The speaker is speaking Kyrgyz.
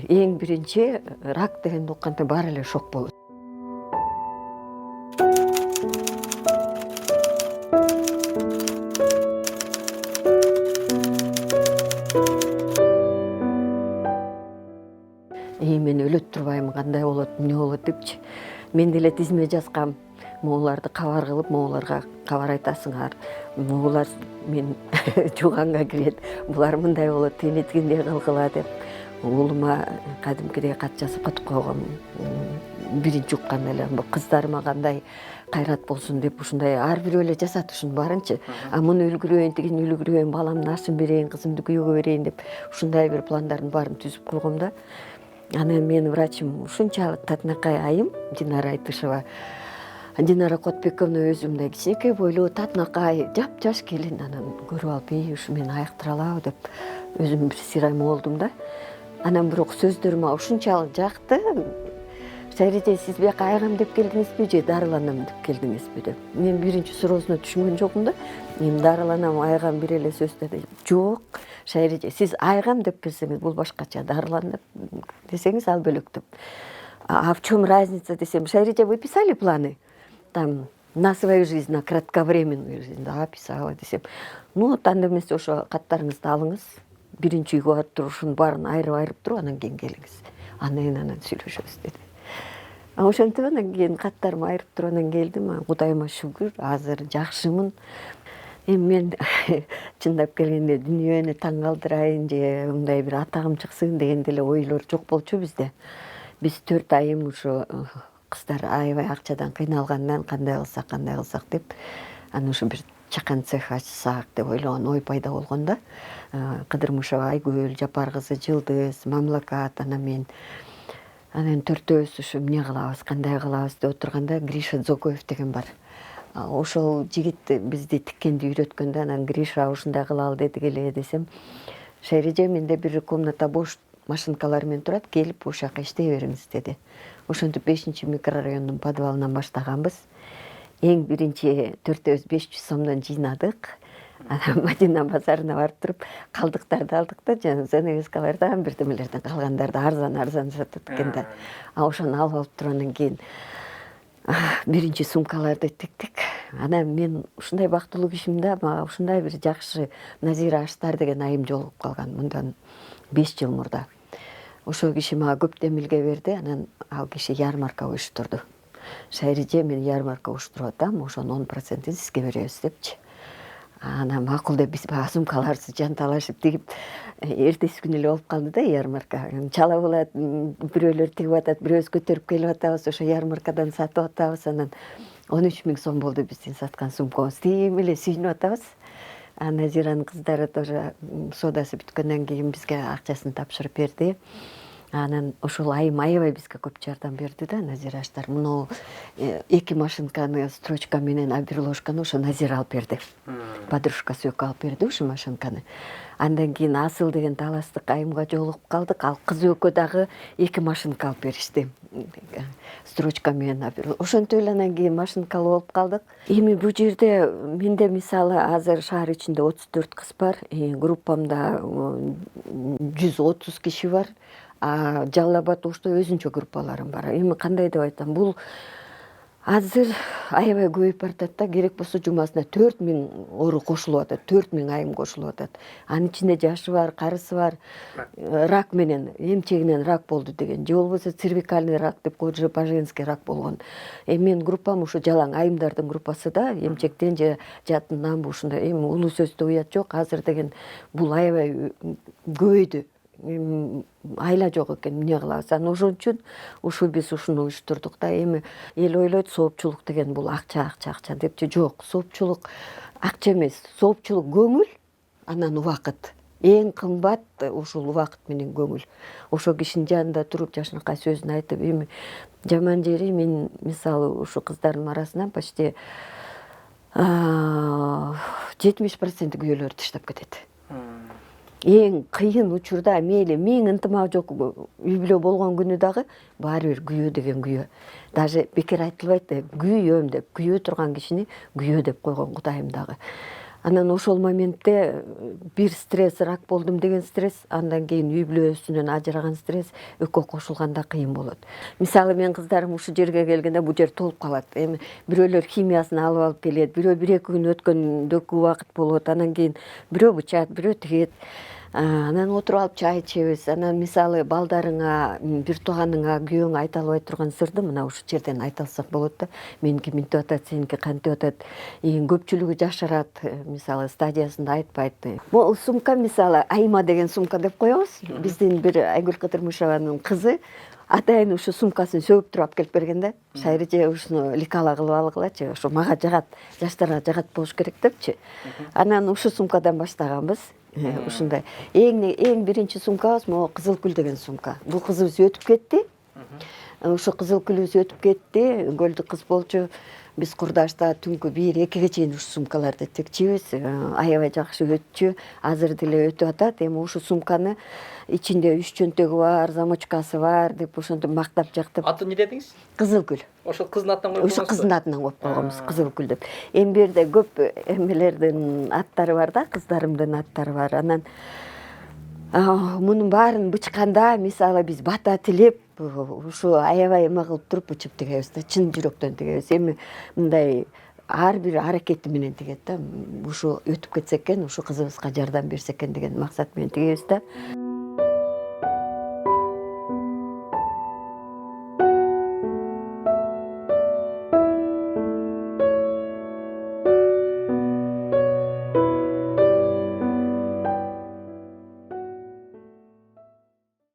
эң биринчи рак дегенди укканда баары эле шок болот. Мен өлөт турбаймын, кандай болот, эмне болот депчи. Мен деле тизме жазгам. Моуларды кабар кылып, моуларга кабар айтасыңар. Моулар мен жууганга кирет. Булар мындай болот, тигини тигиндей кылгыла деп. Уулума кадимкидей кат жазып кетип койгом. Биринчи укканда эле кыздарыма кандай кайрат болсун деп ушундай ар бирөө эле жазат ушунун баарынчы. А муну үлгүрөйүн, тигини үлгүрөйүн, баламдын ашын берейин, кызымды күйөөгө берейин деп ушундай бир пландардын баарын түзүп койгом да. Анан менин врачым ушунчалык татынакай айым Динара Айтышева. Динара Котбековна өзү мындай кичинекей бойлуу, татынакай, жап-жаш келин. Анан көрүп алып, ушу мен айыктыра алабы деп өзүм бир сыйрайма болдум да. Анан бирок сөздөрүм ушунчалык жакты. Шайреже, сиз бияка айыгам деп келдиңизби же дарыланам деп келдиңизби деп. Мен биринчи суроосуна түшүнгөн жокмун да. Мен дарыланам, айыгам бир эле сөздө. Жок, Шайреже, сиз айыгам деп келсеңиз, бул башкача, дарыланам десеңиз ал бөлөк деп. А в чем разница десем, Шайреже, вы писали планы? Там на свою жизнь, на кратковременную жизнь, да, писала десем. Ну, анда эмес ошо каттарыңызды алыңыз. Биринчи үйгө барып туруп ушунун баарын айырып туруп анан кийин келиңиз. Анан сүйлөшөбүз деди. Ошентип анан кийин каттарымды айырып туруп анан келдим. Кудайыма шүгүр, азыр жакшымын. Мен чындап келгенде дүйнөнү таң калтырайын же мындай бир атагым чыксын деген деле ойлор жок болчу бизде. Биз 4 айым ушу кыздар аябай акчадан кыйналгандан кандай кылсак деп анан ушу бир чакан цех ачсак деп ойлогон ой пайда болгон да. Кыдырмышева Айгүл, Жапар кызы Жылдыз, Мамлакат, анан мен. Анан төртөөбүз ушу эмне кылабыз, кандай кылабыз деп отурганда Гриша Дзокоев деген бар. Ошол жигит бизди тиккенди үйрөткөн да. Анан Гриша ушундай кылалы дедик эле десем, Шайреже, менде бир комната бош машинкалар менен турат, келип ошол жака иштей бериңиз деди. Ошентип 5-чи микрорайондун подвалынан баштаганбыз. Эң биринчи төртөөбүз 500 сомдон жыйнадык. Анан Мадина базарына барып туруп калдыктарды алдык да, жана занавескалардан, бирдемелерден калгандарды арзан сатып экен да. Ошону алып туруп анан кийин биринчи сумкаларды тиктик. Анан мен ушундай бактылуу кишимин да, мага ушундай бир жакшы Назира Аштар деген айым жолугуп калган мындан 5 жыл мурда. Ошол киши мага көп демилге берди. Анан ал киши ярмарка уюштурду. Шайреже, мен ярмарка уюштуруп атам, ошонун 10%-ин сизге беребиз депчи. Анан макул деп биз баягы сумкаларыбызды жанталашып тигип, эртеси күнү эле болуп калды да ярмарка. Чала болот, бирөөлөр тигип атат, бирөөбүз көтөрүп келип атабыз, ошо ярмаркадан сатып атабыз. Анан 13 000 сом болду биздин саткан сумкабыз. Тим эле сүйүнүп атабыз. Назиранын кыздары тоже содасы бүткөндөн кийин бизге акчасын тапшырып берди. Анан ошол айым аябай бизге көп жардам берди да, Назира Аштар. Муну 2 машинканы строчка менен оберложканы ошо Назира алып берди. Подружкасы өкө алып берди ошо машинканы. Андан кийин Асыл деген таластык айымга жолугуп калдык. Ал кызы өкө дагы 2 машинка алып беришти. Строчка менен ошентип эле анан кийин машинкалуу болуп калдык. Эми бул жерде менде мисалы азыр шаар ичинде 34 кыз бар. Группамда 130 киши бар. Жалал Абад ошто өзүнчө группаларым бар. Эми кандай деп айтам, бул азыр аябай көбөйүп баратат да. Керек болсо жумасына 4000 ору кошулуп атат, 4000 айым кошулуп атат. Анын ичинде жашы бар, карысы бар, рак менен, эмчегинен рак болду деген, же болбосо цервикальный рак деп коет, же по-женски рак болгон. Менин группам ушу жалаң айымдардын группасы да, эмчектен же жатынан ушундай. Эми улуу сөздө уят жок, азыр деген бул аябай көбөйдү. Айла жок экен, эмне кылабыз? Анан ошон үчүн ушу биз ушуну уюштурдук да. Эми эл ойлойт соопчулук деген бул акча депчи. Жок, соопчулук акча эмес, соопчулук көңүл, анан убакыт. Эң кымбат ушул убакыт менен көңүл. Ошол кишинин жанында туруп жашынакай сөзүн айтып, эми жаман жери мен мисалы ушу кыздардын арасынан почти 70% күйөөлөр таштап кетет. Эң кыйын учурда мейли 1000 ынтымак жок үй бүлө болгон күнү дагы баары бир күйөө деген күйөө. Даже бекер айтылбайт да, күйөөм деп, күйөө турган кишини күйөө деп койгон Кудайым дагы. Анан ошол моментте бир стресс, рак болдум деген стресс, андан кийин үй бүлөсүнөн ажыраган стресс экөө кошулганда кыйын болот. Мисалы менин кыздарым ушул жерге келгенде бул жер толуп калат. Эми бирөөлөр химиясын алып келет, бирөө 1-2 күн өткөндөгү убакыт болот. Анан кийин бирөө бычат, бирөө тигет. Анан отуруп алып чай ичебиз. Анан мисалы балдарыңа, бир тууганыңа, күйөөңө айта албай турган сырды мына ушул жерден айта алсак болот да. Меники мынтип атат, сеники кантип атат. Көпчүлүгү жашырат, мисалы стадиясында айтпайт. Бул сумка мисалы Айма деген сумка деп коебуз. Биздин бир Айгүл Кыдырмышеванын кызы атайын ушу сумкасын сөгүп туруп алып келип берген да. Шайры же ушуну ликала кылып алгылачы, ошо мага жагат, жаштарга жагат болуш керек депчи. Анан ушул сумкадан баштаганбыз. Ушундай эң биринчи сумкабыз могу Кызыл Гүл деген сумка. Бул кызыбыз өтүп кетти. Ошо Кызыл Гүлүбүз өтүп кетти. Көлдү кыз болчу. Биз курдашта түнкү 1-2ге чейин ушу сумкаларды тикчибиз. Аябай жакшы өтчү. Азыр деле өтүп атат. Эми ушу сумканы ичинде 3 чөнтөгү бар, замочкасы бар деп ошентип мактап жактып. Аты эмне дедиңиз? Кызыл Гүл. Ошол кыздын атынан коюп Ошо кыздын атынан коюп койгонбуз, Кызыл Гүл деп. Эми бу жерде көп эмелердин аттары бар да, кыздарымдын аттары бар. Анан мунун баарын бычканда, мисалы биз бата тилеп, ушу аябай эме кылып туруп бычып тигебиз да, чын жүрөктөн тигебиз. Эми мындай ар бир аракети менен тигет да. Ушу өтүп кетсе экен, ушу кызыбызга жардам берсе экен деген максат менен тигебиз да.